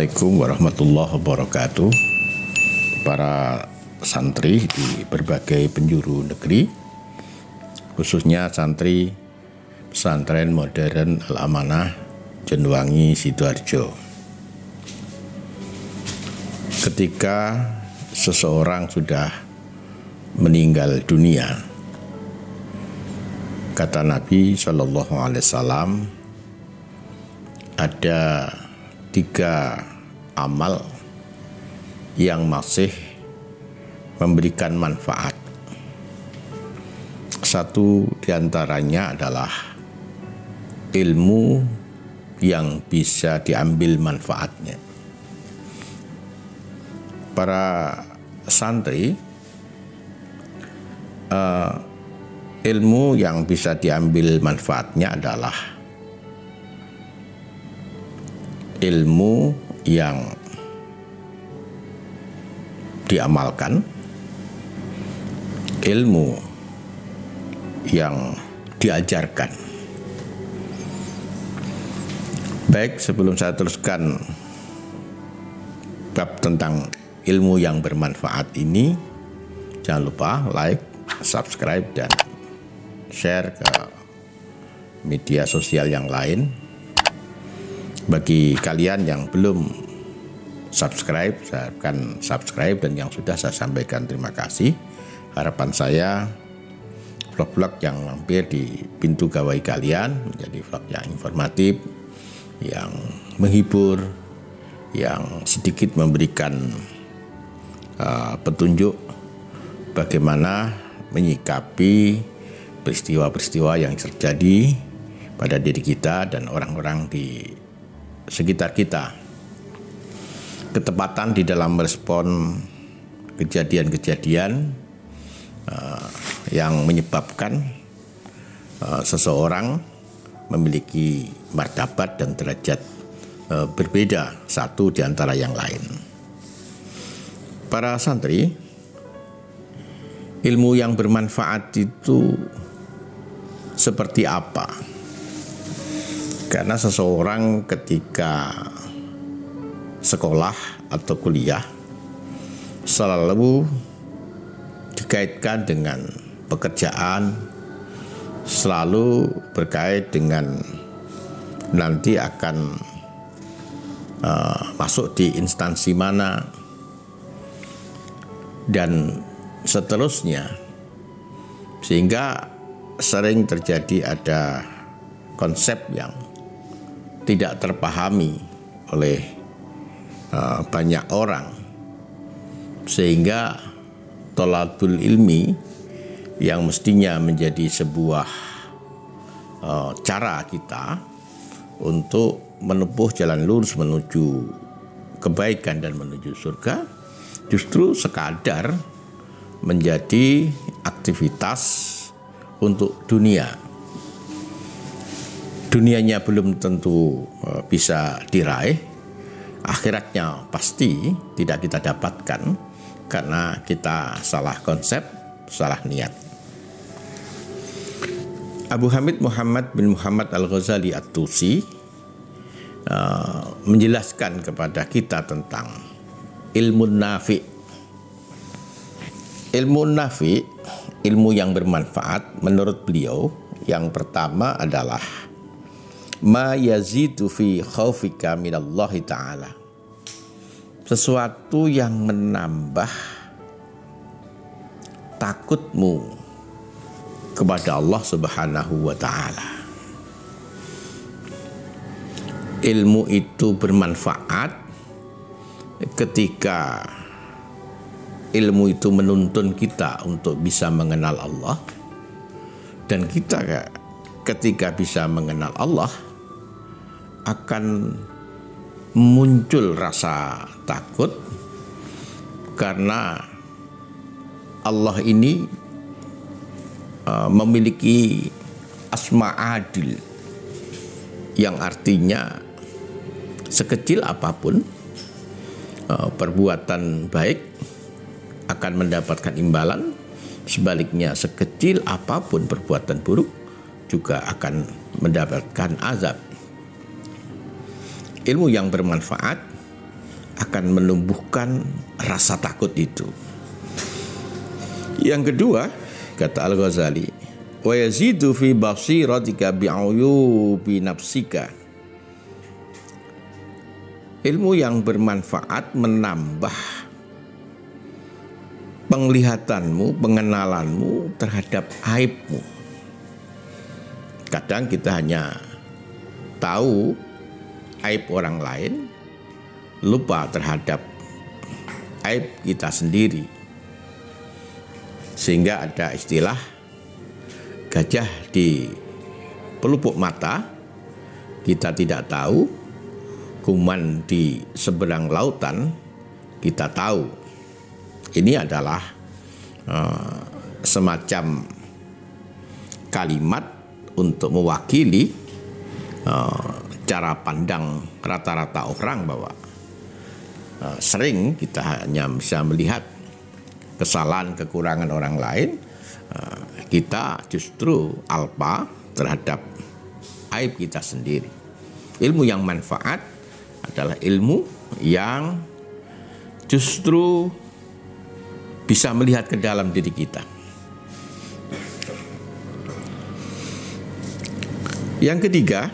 Assalamualaikum warahmatullahi wabarakatuh. Para santri di berbagai penjuru negeri, khususnya santri pesantren modern Al-Amanah Jenuwangi Sidoarjo. Ketika seseorang sudah meninggal dunia, kata Nabi Shallallahu Alaihi Wasallam, ada 3 amal yang masih memberikan manfaat. Satu diantaranya adalah ilmu yang bisa diambil manfaatnya. Para santri, ilmu yang bisa diambil manfaatnya adalah ilmu yang diamalkan, ilmu yang diajarkan. Baik, sebelum saya teruskan bab tentang ilmu yang bermanfaat ini, jangan lupa like, subscribe, dan share ke media sosial yang lain. Bagi kalian yang belum subscribe, saya akan subscribe, dan yang sudah saya sampaikan terima kasih. Harapan saya vlog-vlog yang mampir di pintu gawai kalian menjadi vlog yang informatif, yang menghibur, yang sedikit memberikan petunjuk bagaimana menyikapi peristiwa-peristiwa yang terjadi pada diri kita dan orang-orang di sekitar kita. Ketepatan di dalam merespon kejadian-kejadian yang menyebabkan seseorang memiliki martabat dan derajat berbeda satu di antara yang lain. Para santri, ilmu yang bermanfaat itu seperti apa? Karena seseorang ketika sekolah atau kuliah selalu dikaitkan dengan pekerjaan, selalu berkait dengan nanti akan masuk di instansi mana, dan seterusnya, sehingga sering terjadi ada konsep yang tidak terpahami oleh banyak orang, sehingga thalabul ilmi yang mestinya menjadi sebuah cara kita untuk menempuh jalan lurus menuju kebaikan dan menuju surga, justru sekadar menjadi aktivitas untuk dunia. Dunianya belum tentu bisa diraih, akhiratnya pasti tidak kita dapatkan karena kita salah konsep, salah niat. Abu Hamid Muhammad bin Muhammad Al-Ghazali At-Tusi menjelaskan kepada kita tentang ilmu nafi. Ilmu nafi, ilmu yang bermanfaat, menurut beliau yang pertama adalah ma yazidu fi khaufika minallahi ta'ala, sesuatu yang menambah takutmu kepada Allah Subhanahu wa ta'ala. Ilmu itu bermanfaat ketika ilmu itu menuntun kita untuk bisa mengenal Allah, dan kita ketika bisa mengenal Allah akan muncul rasa takut, karena Allah ini memiliki asma adil, yang artinya sekecil apapun perbuatan baik akan mendapatkan imbalan, sebaliknya sekecil apapun perbuatan buruk juga akan mendapatkan azab. Ilmu yang bermanfaat akan menumbuhkan rasa takut itu. Yang kedua, kata Al-Ghazali, wa yazidu fi basiratika bi'uyubi nafsika. Ilmu yang bermanfaat menambah penglihatanmu, pengenalanmu terhadap aibmu. Kadang kita hanya tahu aib orang lain, lupa terhadap aib kita sendiri. Sehingga ada istilah gajah di pelupuk mata, kita tidak tahu, kuman di seberang lautan kita tahu. Ini adalah semacam kalimat untuk mewakili cara pandang rata-rata orang bahwa sering kita hanya bisa melihat kesalahan, kekurangan orang lain, kita justru alpa terhadap aib kita sendiri. Ilmu yang manfaat adalah ilmu yang justru bisa melihat ke dalam diri kita. Yang ketiga,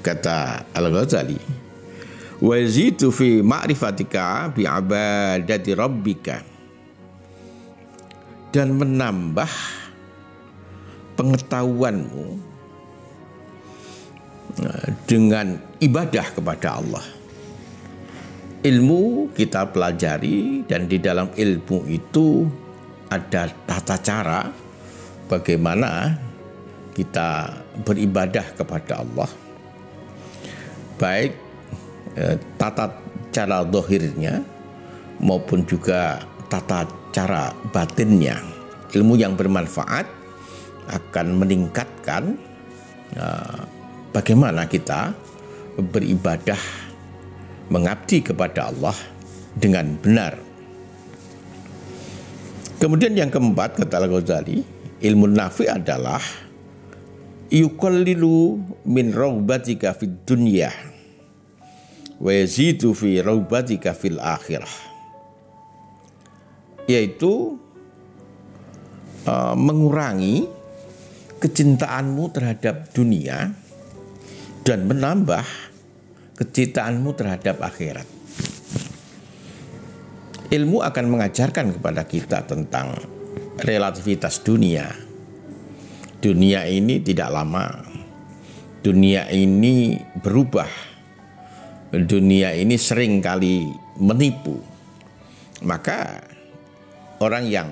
kata Al-Ghazali, wa yazidu fi ma'rifatika bi ibadati rabbika, dan menambah pengetahuanmu dengan ibadah kepada Allah. Ilmu kita pelajari, dan di dalam ilmu itu ada tata cara bagaimana kita beribadah kepada Allah, baik tata cara zahirnya maupun juga tata cara batinnya. Ilmu yang bermanfaat akan meningkatkan bagaimana kita beribadah, mengabdi kepada Allah dengan benar. Kemudian yang keempat, kata Al-Ghazali, ilmu nafi adalah yuqallilu min raubatika fid dunya wa yazidu fi raubatika fil akhirah, yaitu mengurangi kecintaanmu terhadap dunia dan menambah kecintaanmu terhadap akhirat. Ilmu akan mengajarkan kepada kita tentang relativitas dunia. Dunia ini tidak lama. Dunia ini berubah. Dunia ini sering kali menipu. Maka orang yang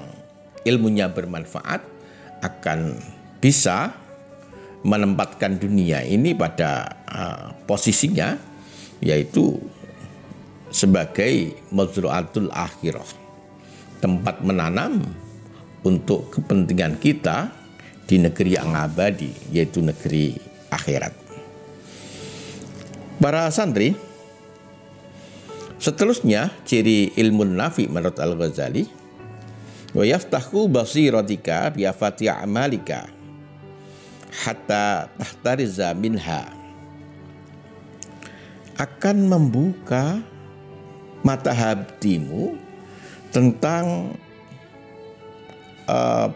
ilmunya bermanfaat akan bisa menempatkan dunia ini pada posisinya, yaitu sebagai mazru'atul akhirah, tempat menanam untuk kepentingan kita di negeri yang abadi, yaitu negeri akhirat. Para santri, seterusnya ciri ilmu nafi menurut Al-Ghazali, wa yaftahu basiratika bi afati a'malika hatta tahtariza minha, akan membuka mata hatimu tentang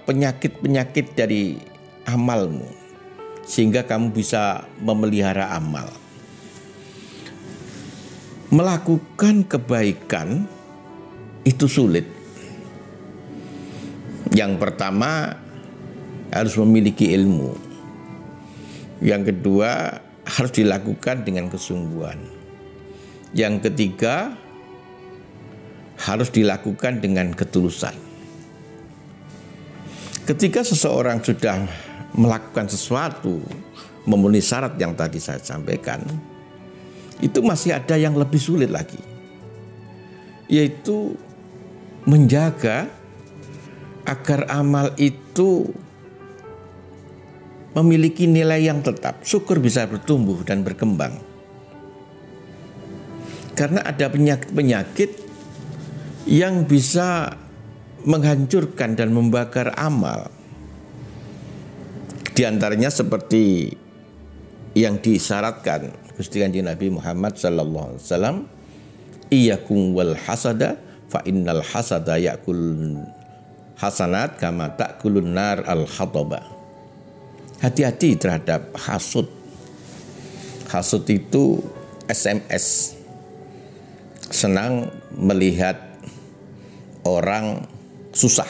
penyakit-penyakit dari amalmu, sehingga kamu bisa memelihara amal. Melakukan kebaikan itu sulit. Yang pertama, harus memiliki ilmu. Yang kedua, harus dilakukan dengan kesungguhan. Yang ketiga, harus dilakukan dengan ketulusan. Ketika seseorang sudah melakukan sesuatu memenuhi syarat yang tadi saya sampaikan, itu masih ada yang lebih sulit lagi, yaitu menjaga agar amal itu memiliki nilai yang tetap, syukur bisa bertumbuh dan berkembang. Karena ada penyakit-penyakit yang bisa menghancurkan dan membakar amal. Di antaranya seperti yang disyaratkan Gusti Kanjeng Nabi Muhammad sallallahu alaihi wasallam iyyakum wal hasada fa innal hasada ya'kul hasanat kama ta'kulun nar al hataba. Hati-hati terhadap hasud. Hasud itu SMS, senang melihat orang susah,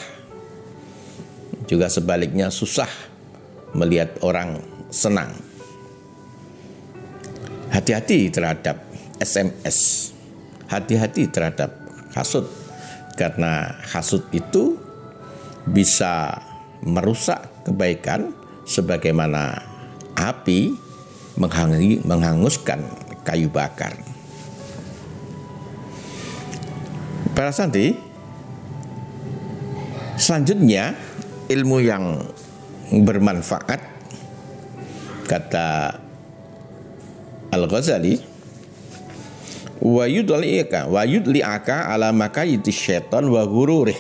juga sebaliknya susah melihat orang senang. Hati-hati terhadap SMS, hati-hati terhadap hasud, karena hasud itu bisa merusak kebaikan sebagaimana api menghanguskan kayu bakar. Para santri, selanjutnya ilmu yang bermanfaat, kata Al-Ghazali, wa yudli'aka ala makayiti syaitan wa ghururih,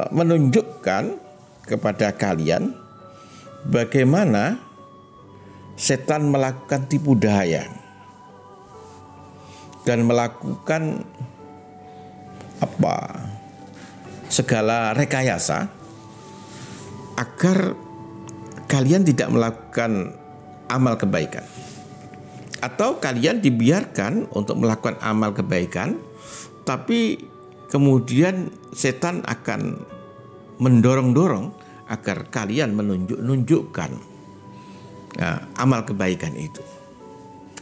menunjukkan kepada kalian bagaimana setan melakukan tipu daya dan melakukan segala rekayasa agar kalian tidak melakukan amal kebaikan, atau kalian dibiarkan untuk melakukan amal kebaikan, tapi kemudian setan akan mendorong-dorong agar kalian menunjukkan amal kebaikan itu,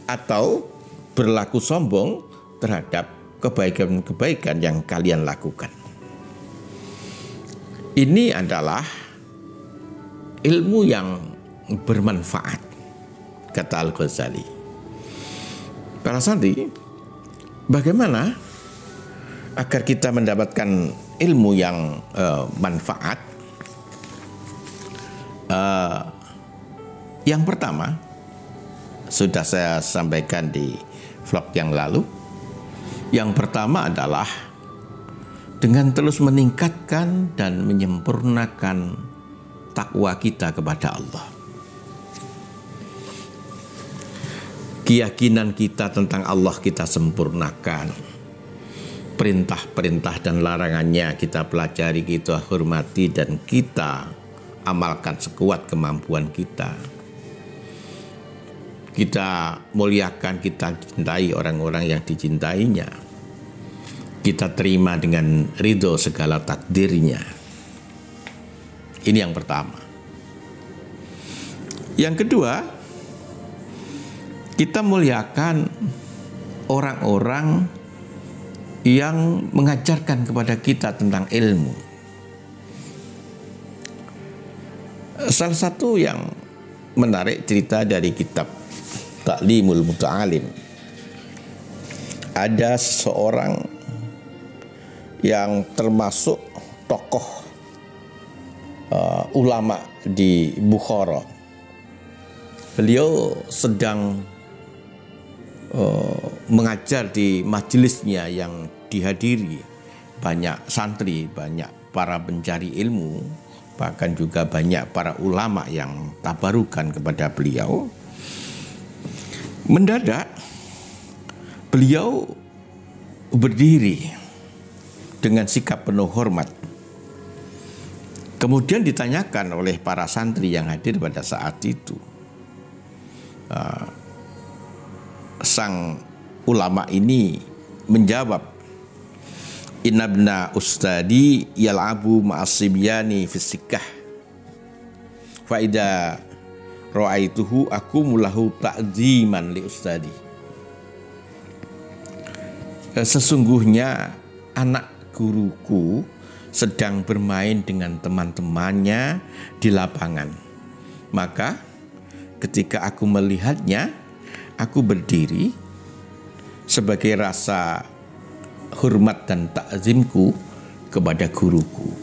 atau berlaku sombong terhadap kebaikan-kebaikan yang kalian lakukan. Ini adalah ilmu yang bermanfaat, kata Al-Ghazali. Para santri, bagaimana agar kita mendapatkan ilmu yang manfaat? Yang pertama, sudah saya sampaikan di vlog yang lalu. Yang pertama adalah dengan terus meningkatkan dan menyempurnakan takwa kita kepada Allah. Keyakinan kita tentang Allah kita sempurnakan. Perintah-perintah dan larangannya kita pelajari, kita hormati, dan kita amalkan sekuat kemampuan kita. Kita muliakan, kita cintai orang-orang yang dicintainya. Kita terima dengan ridho segala takdirnya. Ini yang pertama. Yang kedua, kita muliakan orang-orang yang mengajarkan kepada kita tentang ilmu. Salah satu yang menarik cerita dari kitab Ta'limul Muta'alim. Ada seorang yang termasuk tokoh ulama di Bukhara. Beliau sedang mengajar di majelisnya yang dihadiri banyak santri, banyak para pencari ilmu, bahkan juga banyak para ulama yang tabarukan kepada beliau. Mendadak beliau berdiri dengan sikap penuh hormat. Kemudian ditanyakan oleh para santri yang hadir pada saat itu. Sang ulama ini menjawab, "Inna ibna ustadi yal'abu ma'asibyani fisikah fa idza ra'aituhu aqumulahu ta'ziman li ustadi." Sesungguhnya anak guruku sedang bermain dengan teman-temannya di lapangan. Maka ketika aku melihatnya, aku berdiri sebagai rasa hormat dan takzimku kepada guruku.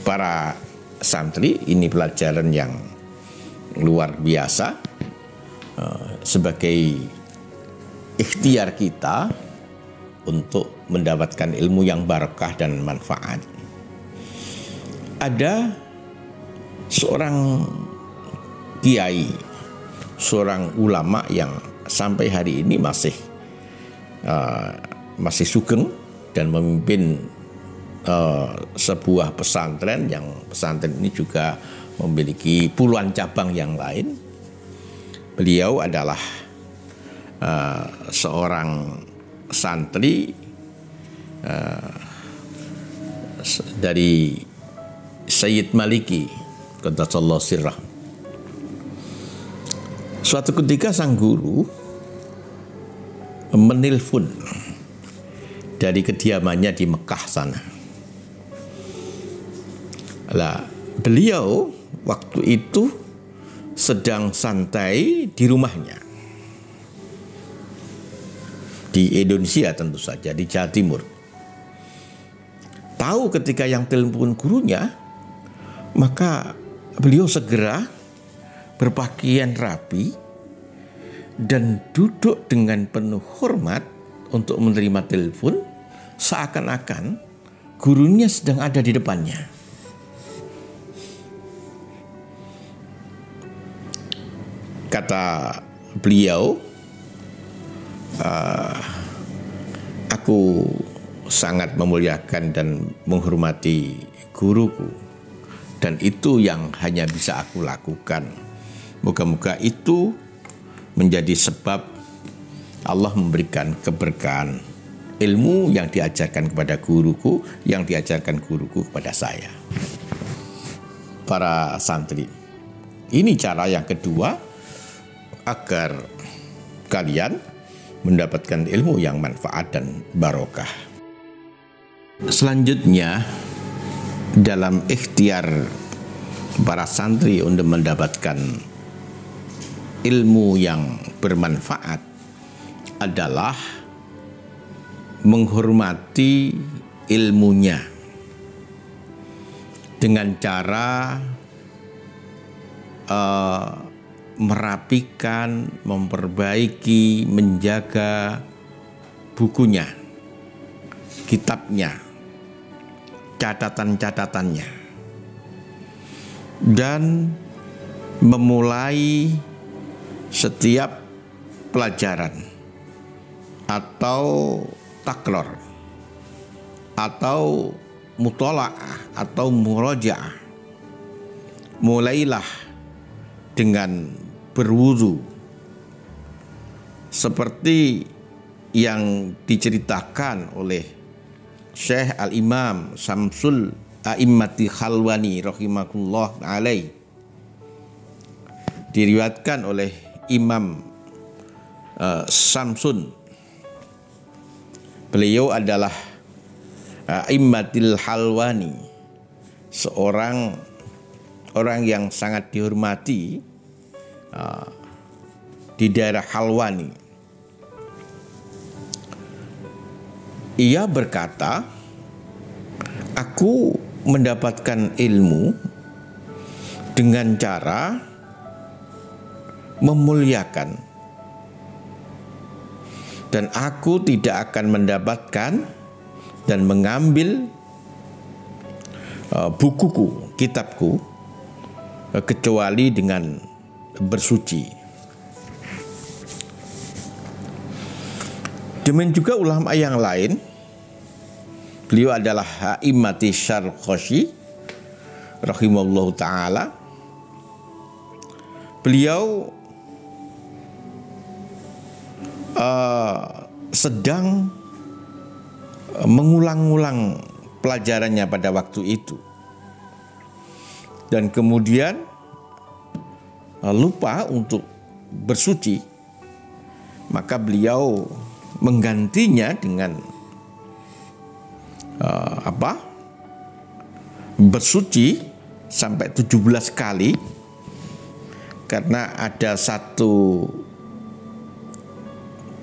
Para santri, ini pelajaran yang luar biasa sebagai ikhtiar kita untuk mendapatkan ilmu yang barakah dan manfaat. Ada seorang kiai seorang ulama yang sampai hari ini masih sugeng dan memimpin sebuah pesantren, yang pesantren ini juga memiliki puluhan cabang yang lain. Beliau adalah seorang santri dari Sayyid Maliki qaddasallahu sirrah. Suatu ketika sang guru menelpon dari kediamannya di Mekah sana. Lah, beliau waktu itu sedang santai di rumahnya di Indonesia, tentu saja di Jawa Timur. Tahu ketika yang telepon gurunya, maka beliau segera berpakaian rapi dan duduk dengan penuh hormat untuk menerima telepon, seakan-akan gurunya sedang ada di depannya. Kata beliau, aku sangat memuliakan dan menghormati guruku, dan itu yang hanya bisa aku lakukan. Moga-moga itu menjadi sebab Allah memberikan keberkahan ilmu yang diajarkan kepada guruku, yang diajarkan guruku kepada saya. Para santri, ini cara yang kedua agar kalian mendapatkan ilmu yang manfaat dan barokah. Selanjutnya, dalam ikhtiar para santri untuk mendapatkan ilmu yang bermanfaat adalah menghormati ilmunya dengan cara merapikan, memperbaiki, menjaga bukunya, kitabnya, catatan-catatannya, dan memulai setiap pelajaran atau takror atau mutola'ah atau murojaah, mulailah dengan berwudu seperti yang diceritakan oleh Syekh Al-Imam Samsul A'immati Khalwani rahimahullah alaih. Diriwayatkan oleh Imam Samsun, beliau adalah A'immatil Halwani, seorang orang yang sangat dihormati di daerah Halwani. Ia berkata, aku mendapatkan ilmu dengan cara memuliakan, dan aku tidak akan mendapatkan dan mengambil bukuku, kitabku, kecuali dengan bersuci. Demikian juga ulama yang lain. Beliau adalah Immati Syarqoshi rahimahullahu ta'ala. Beliau sedang mengulang-ulang pelajarannya pada waktu itu, dan kemudian lupa untuk bersuci, maka beliau menggantinya dengan bersuci sampai 17 kali, karena ada satu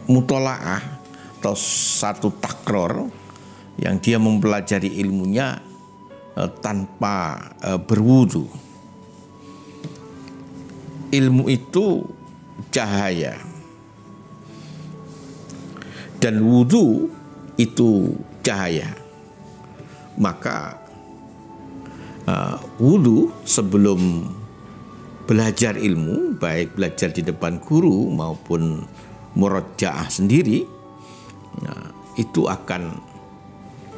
mutola'ah atau satu takror yang dia mempelajari ilmunya tanpa berwudu. Ilmu itu cahaya dan wudu itu cahaya. Maka wudu sebelum belajar ilmu, baik belajar di depan guru maupun murojaah sendiri, nah, itu akan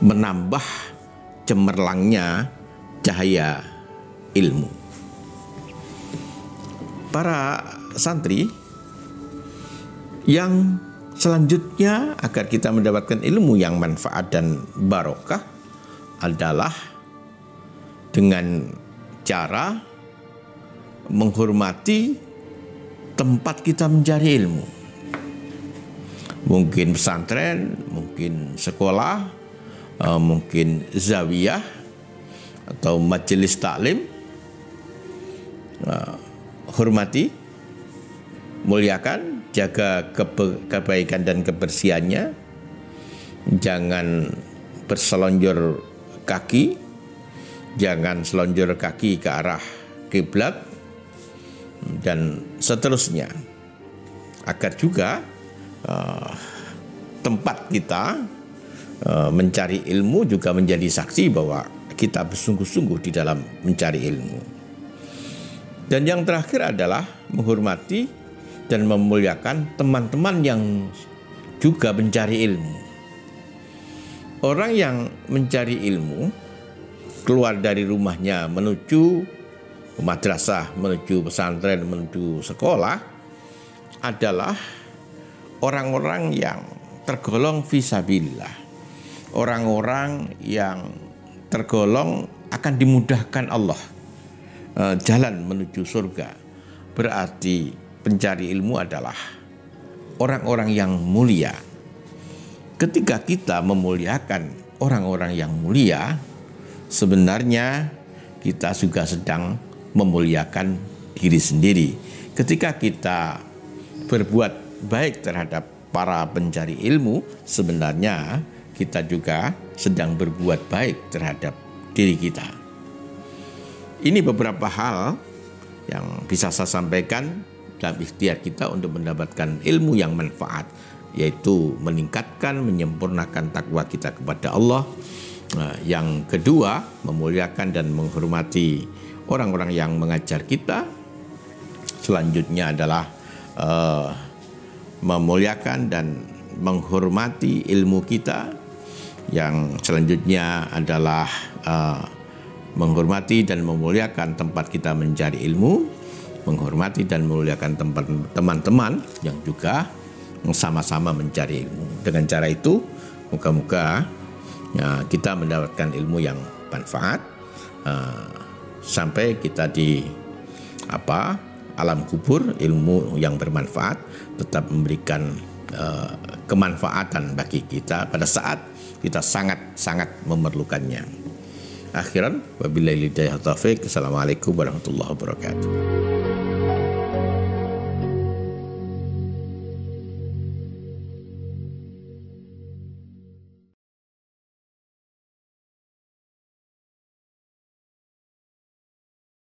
menambah cemerlangnya cahaya ilmu. Para santri yang selanjutnya agar kita mendapatkan ilmu yang manfaat dan barokah adalah dengan cara menghormati tempat kita mencari ilmu. Mungkin pesantren, mungkin sekolah, mungkin zawiyah atau majelis taklim. Hormati, muliakan, jaga kebaikan dan kebersihannya. Jangan berselonjor kaki, jangan selonjor kaki ke arah kiblat, dan seterusnya. Agar juga tempat kita mencari ilmu juga menjadi saksi bahwa kita bersungguh-sungguh di dalam mencari ilmu. Dan yang terakhir adalah menghormati dan memuliakan teman-teman yang juga mencari ilmu. Orang yang mencari ilmu keluar dari rumahnya menuju madrasah, menuju pesantren, menuju sekolah adalah orang-orang yang tergolong fisabilillah. Orang-orang yang tergolong akan dimudahkan Allah jalan menuju surga. Berarti pencari ilmu adalah orang-orang yang mulia. Ketika kita memuliakan orang-orang yang mulia, sebenarnya kita juga sedang memuliakan diri sendiri. Ketika kita berbuat baik terhadap para pencari ilmu, sebenarnya kita juga sedang berbuat baik terhadap diri kita. Ini beberapa hal yang bisa saya sampaikan dalam ikhtiar kita untuk mendapatkan ilmu yang manfaat, yaitu meningkatkan, menyempurnakan takwa kita kepada Allah. Yang kedua, memuliakan dan menghormati orang-orang yang mengajar kita. Selanjutnya adalah memuliakan dan menghormati ilmu kita. Yang selanjutnya adalah menghormati dan memuliakan tempat kita mencari ilmu, menghormati dan memuliakan tempat teman-teman yang juga sama-sama mencari ilmu. Dengan cara itu, moga-moga kita mendapatkan ilmu yang manfaat sampai kita di alam kubur, ilmu yang bermanfaat tetap memberikan kemanfaatan bagi kita pada saat kita sangat-sangat memerlukannya. Akhiran, wabillahi hidayah taufik. Assalamualaikum warahmatullahi wabarakatuh.